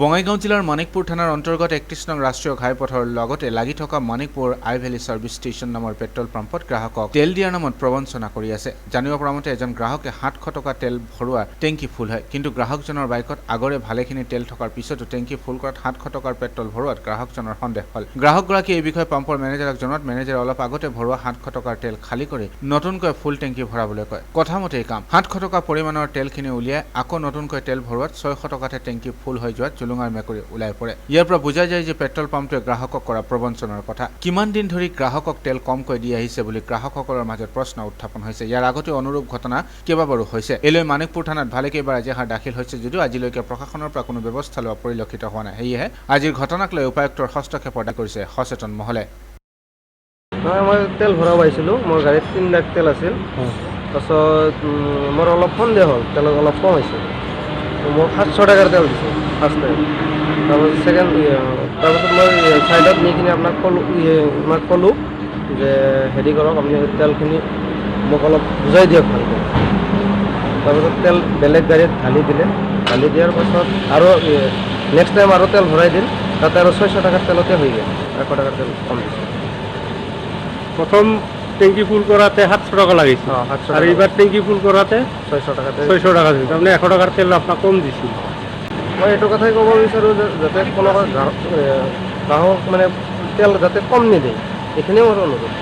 বঙাইগাঁও জিলাৰ মানিকপুৰ থানাৰ অন্তৰ্গত ৩১ নং ৰাষ্ট্ৰীয় ঘাইপথৰ লগতে লাগি থকা মানিকপুৰ আই ভেলী সাৰ্ভিস ষ্টেচন নামৰ পেট্ৰল পাম্পত গ্ৰাহকক তেল দিয়াৰ নামত প্ৰবঞ্চনা কৰি আছে। জানিব পৰা মতে এজন গ্ৰাহকে ৭০০ টকা তেল ভৰোৱা টেংকি ফুল হয়, কিন্তু গ্ৰাহকজনৰ বাইকত আগৰে ভালেখিনি তেল থকাৰ পিছতো টেংকি ফুল কৰাত ৭০০ টকাৰ পেট্ৰল ভৰোৱাত গ্ৰাহকজনৰ সন্দেহ হ'ল। গ্ৰাহকগৰাকীয়ে এই বিষয়ে পাম্পৰ মেনেজাৰক জনোৱাত মেনেজাৰে অলপ আগতে ভৰোৱা ৭০০ টকাৰ তেল খালী কৰি নতুনকৈ ফুল টেংকি ভৰাবলৈ কয়। কথামতেই কাম ৭০০ টকা পৰিমাণৰ তেলখিনি উলিয়াই আকৌ নতুনকৈ তেল ভৰোৱাত ৬০০ টকাতে টেংকি ফুল হৈ যোৱাত জুলুঙাৰ মেকুৰী ওলাই পৰে। ইয়াৰ পৰা বুজা যায় যে পেট্ৰল পাম্পটোৱে গ্ৰাহকক কৰা প্ৰবঞ্চনাৰ কথা। কিমান দিন ধৰি গ্ৰাহকক তেল কমকৈ দি আহিছে বুলি গ্ৰাহকসকলৰ মাজত প্ৰশ্ন উত্থাপন হৈছে। ইয়াৰ আগতে অনুৰূপ ঘটনা কেইবাবাৰো হৈছে। এলৈ মানিকপুৰ থানাত ভালেকেইবাৰ এজাহাৰ দাখিল হৈছে যদিও আজিলৈকে প্ৰশাসনৰ পৰা কোনো ব্যৱস্থা লোৱা পৰিলক্ষিত হোৱা নাই। সেয়েহে আজিৰ ঘটনাক লৈ উপায়ুক্তৰ হস্তক্ষেপৰ দাবী কৰিছে সচেতন মহলে। মই তেল ভৰাব আহিছিলোঁ, মোৰ গাড়ীত ৩ লাখ তেল আছিল। তাৰপিছত মোৰ অলপ সন্দেহ হ'ল, তেলত অলপ কম হৈছে। মোক ৭০০ টকাৰ তেল দিছে ফাৰ্ষ্ট টাইম। তাৰপিছত মই ছাইডত নি কিনে আপোনাক ক'লোঁ যে হেৰি কৰক, আপুনি তেলখিনি মোক অলপ বুজাই দিয়ক ভালকৈ। তাৰপিছত তেল বেলেগ গাড়ীত ঢালি দিলে, ঢালি দিয়াৰ পাছত আৰু নেক্সট টাইম আৰু তেল ভৰাই দিল, তাতে আৰু ৬০০ টকাৰ তেলতে হৈ গ'ল, ১০০ টকাৰ তেল কম দিছে। প্ৰথম টেংকি ফুল কৰাতে ৭০০ টকা লাগিছিল আৰু এইবাৰ টেংকি ফুল কৰাতে ৬০০ টকা তেল। ৬০০ টকা দিছিল, তাৰমানে ১০০ টকাৰ তেল আপোনাক কম দিছিল। মই এইটো কথাই ক'ব বিচাৰোঁ যে যাতে কোনোবা গ্ৰাহক মানে তেল যাতে কম নিদিয়ে, এইখিনিয়ে মোৰ অনুৰোধ।